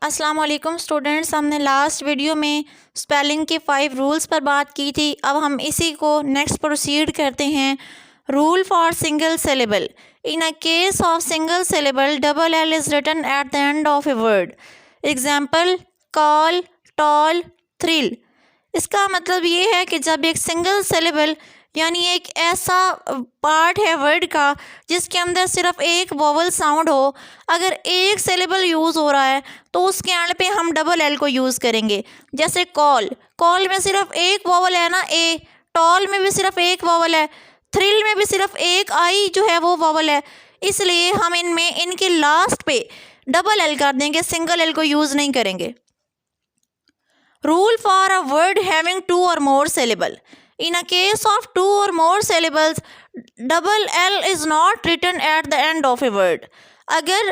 अस्सलाम वालेकुम स्टूडेंट्स, हमने लास्ट वीडियो में स्पेलिंग के 5 रूल्स पर बात की थी। अब हम इसी को नेक्स्ट प्रोसीड करते हैं। Rule for single syllable. In a case of single syllable double L is written at the end of a word. Example call, tall, thrill. इसका मतलब ये है कि जब एक सिंगल सिलेबल यानी एक ऐसा पार्ट है वर्ड का जिसके अंदर सिर्फ एक वोवल साउंड हो, अगर एक सिलेबल यूज़ हो रहा है तो उसके एंड पे हम डबल एल को यूज़ करेंगे। जैसे कॉल, कॉल में सिर्फ एक वोवल है ना ए, टॉल में भी सिर्फ एक वोवल है, थ्रिल में भी सिर्फ एक आई जो है वो वोवल है, इसलिए हम इनमें इनके लास्ट पे डबल एल कर देंगे, सिंगल एल को यूज़ नहीं करेंगे। Rule for a word having 2 और मोर syllable. In a case of 2 or more syllables, double L is not written at the end of a word. अगर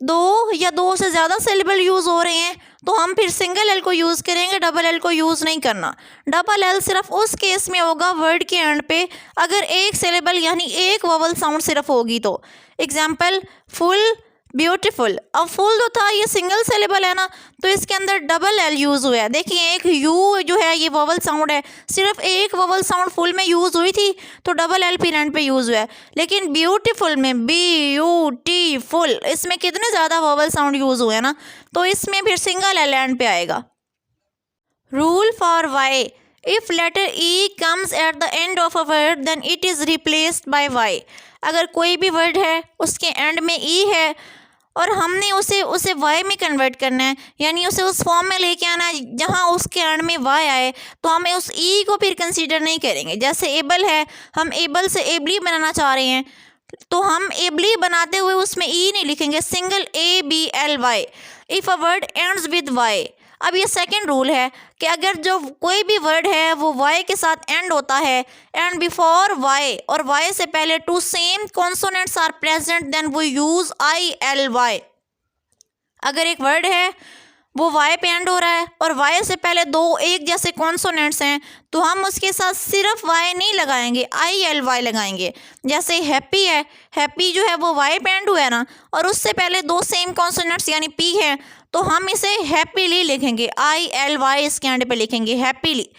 2 या 2 से ज़्यादा सिलेबल यूज़ हो रहे हैं तो हम फिर सिंगल एल को यूज़ करेंगे, डबल एल को यूज़ नहीं करना। डबल एल सिर्फ उस केस में होगा वर्ड के एंड पे अगर एक सिलेबल यानी एक वोवल साउंड सिर्फ होगी तो। Example full, beautiful. अब फुल जो था ये सिंगल सिलेबल है ना, तो इसके अंदर डबल एल यूज़ हुआ है। देखिए एक यू जो है ये वोवल साउंड है, सिर्फ एक वोवल साउंड फुल में यूज़ हुई थी तो डबल एल फिर एंड पे यूज़ हुआ है। लेकिन ब्यूटीफुल में बी यू टी फुल, इसमें कितने ज़्यादा वोवल साउंड यूज़ हुए हैं ना, तो इसमें फिर सिंगल एल एंड पे आएगा। Rule for Y. If letter E comes at the end of a word then it is replaced by Y. अगर कोई भी वर्ड है उसके एंड में ई है और हमने उसे वाई में कन्वर्ट करना है, यानी उसे उस फॉर्म में लेके आना है जहाँ उसके एंड में वाई आए, तो हमें उस ई को फिर कंसीडर नहीं करेंगे। जैसे एबल है, हम एबल से एबली बनाना चाह रहे हैं तो हम एबली बनाते हुए उसमें ई नहीं लिखेंगे, single A B L Y. If a word ends with Y. अब ये सेकंड रूल है कि अगर जो कोई भी वर्ड है वो वाई के साथ एंड होता है एंड बिफोर वाई और वाई से पहले 2 same consonants are present then we use I L Y. अगर एक वर्ड है वो वाई पे एंड हो रहा है और वाई से पहले 2 एक जैसे कॉन्सोनेंट्स हैं तो हम उसके साथ सिर्फ वाई नहीं लगाएंगे, आई एल वाई लगाएंगे। जैसे हैप्पी है, हैप्पी जो है वो वाई पे एंड हुआ है ना और उससे पहले 2 सेम कॉन्सोनेंट्स यानी पी है तो हम इसे हैप्पीली लिखेंगे, आई एल वाई इसके एंड पे लिखेंगे हैप्पीली।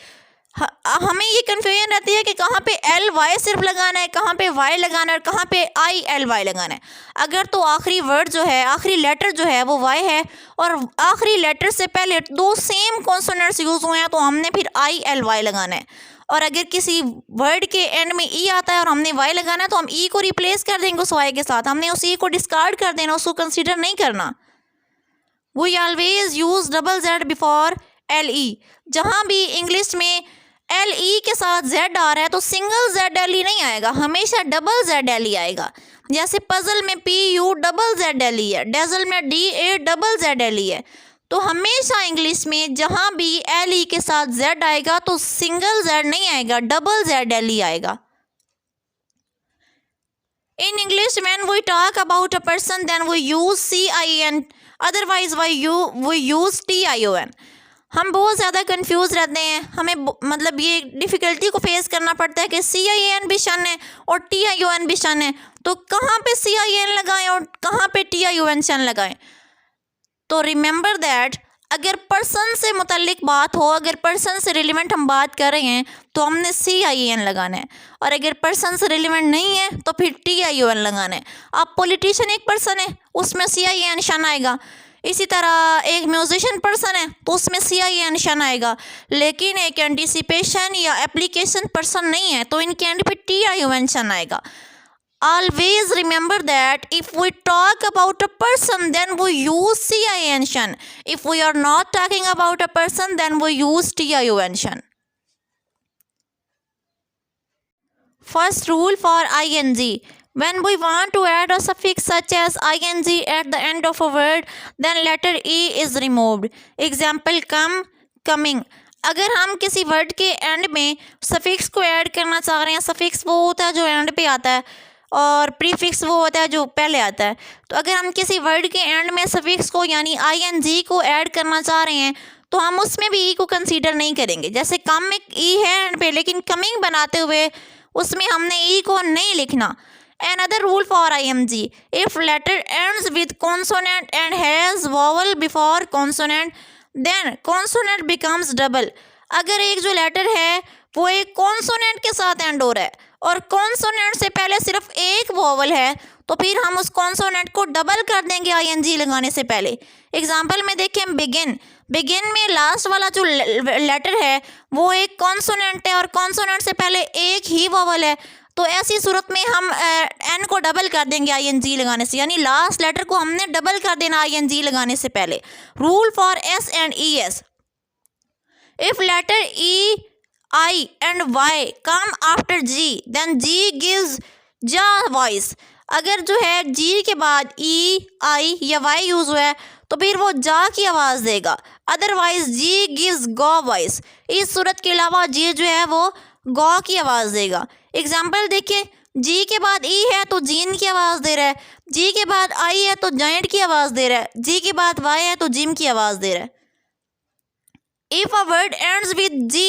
हमें ये कन्फ्यूजन रहती है कि कहाँ पे एल वाई सिर्फ लगाना है, कहाँ पे वाई लगाना है और कहाँ पे आई एल वाई लगाना है। अगर तो आखिरी वर्ड जो है, आखिरी लेटर जो है वो वाई है और आखिरी लेटर से पहले 2 सेम कॉन्सोनेंट्स यूज़ हुए हैं तो हमने फिर आई एल वाई लगाना है। और अगर किसी वर्ड के एंड में ई आता है और हमने वाई लगाना है तो हम ई को रिप्लेस कर देंगे उस वाई के साथ, हमने उस ई को डिस्कार्ड कर देना, उसको कंसिडर नहीं करना। We always use double Z before L E. जहाँ भी इंग्लिश में एल ई के साथ जेड आ रहा है तो सिंगल जेड एल ई नहीं आएगा, हमेशा डबल जेड एल ई आएगा। जैसे पजल में P U double Z L E है, डेजल में D A double Z L E है। तो हमेशा इंग्लिश में जहाँ भी एल ई के साथ जेड आएगा तो सिंगल जेड नहीं आएगा, डबल जेड एल ई आएगा। In English, when we talk about a person, then we use CIN. Otherwise, we use TION. हम बहुत ज़्यादा कंफ्यूज रहते हैं, हमें मतलब ये डिफ़िकल्टी को फेस करना पड़ता है कि CIN भी शन है और TION भी शन है, तो कहाँ पे CIN लगाएं और कहाँ पे TION शन लगाएं। तो रिमेंबर दैट अगर पर्सन से मुतल्लिक बात हो, अगर पर्सन से रिलेवेंट हम बात कर रहे हैं तो हमने CIN लगाना है और अगर पर्सन से रिलेवेंट नहीं है तो फिर TION लगाना है। अब पॉलिटिशियन एक पर्सन है उसमें CIN शन आएगा, इसी तरह एक म्यूजिशियन पर्सन है तो उसमें CIN शन आएगा, लेकिन एक एंटिसिपेशन या एप्लीकेशन पर्सन नहीं है तो इनके एंड पे TION शन आएगा। Always remember that if we talk about a person then we use CIN tion. If we are not talking about a person then we use TION tion. First rule for ING. When we want to add a suffix such as ING at the end of a word then letter E is removed. Example come, coming. अगर हम किसी word के and में suffix को add करना चाह रहे हैं, सफिक्स वो होता है जो एंड पे आता है और प्रीफिक्स वो होता है जो पहले आता है, तो अगर हम किसी वर्ड के एंड में सफिक्स को यानी ING को ऐड करना चाह रहे हैं तो हम उसमें भी ई को कंसीडर नहीं करेंगे। जैसे कम में ई है एंड पे, लेकिन कमिंग बनाते हुए उसमें हमने ई को नहीं लिखना। Another rule for IMG: if letter ends with consonant and has vowel before consonant, then consonant becomes double. अगर एक जो लेटर है वो एक कॉन्सोनेंट के साथ एंड हो रहा है और कॉन्सोनेंट से पहले सिर्फ एक वॉवल है तो फिर हम उस कॉन्सोनेंट को डबल कर देंगे आईएनजी लगाने से पहले। एग्जाम्पल में देखें बिगिन, बिगिन में लास्ट वाला जो लेटर है वो एक कॉन्सोनेंट है और कॉन्सोनेंट से पहले एक ही वॉवल है, तो ऐसी सूरत में हम एन को डबल कर देंगे आईएनजी लगाने से, यानी लास्ट लेटर को हमने डबल कर देना आईएनजी लगाने से पहले। Rule for S and E S: if letter E, I and Y come after G, then G gives ja voice. अगर जो है G के बाद E, I या Y यूज़ हुआ है तो फिर वो जा की आवाज़ देगा, otherwise G gives go voice. इस सूरत के अलावा G जो है वो गौ की आवाज़ देगा। एग्जाम्पल देखिए, G के बाद E है तो जीन की आवाज़ दे रहा है, G के बाद I है तो जायंट की आवाज़ दे रहा है, G के बाद Y है तो जिम की आवाज़ दे रहा है। If a word ends with G,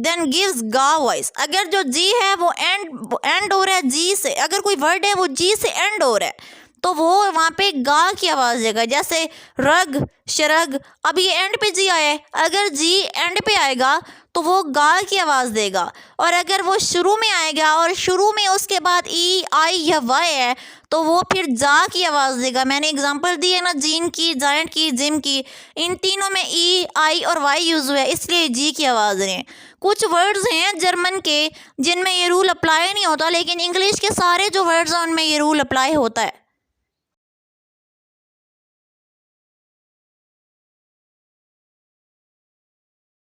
then gives ga voice. अगर जो G है वो एंड हो रहा है G से, अगर कोई वर्ड है वो G से एंड हो रहा है तो वो वहाँ पे गा की आवाज़ देगा। जैसे रग, शरग, अब ये एंड पे G आया है, अगर G एंड पे आएगा तो वो गा की आवाज़ देगा, और अगर वो शुरू में आएगा और शुरू में उसके बाद E, I या Y है तो वो फिर जा की आवाज़ देगा। मैंने एग्जांपल दी है ना, जीन की, जायंट की, जिम की, इन तीनों में E, I और Y यूज़ हुआ है इसलिए जी की आवाज़ दें। कुछ वर्ड्स हैं जर्मन के जिनमें ये रूल अप्लाई नहीं होता, लेकिन इंग्लिश के सारे जो वर्ड्स हैं उनमें ये रूल अप्लाई होता है।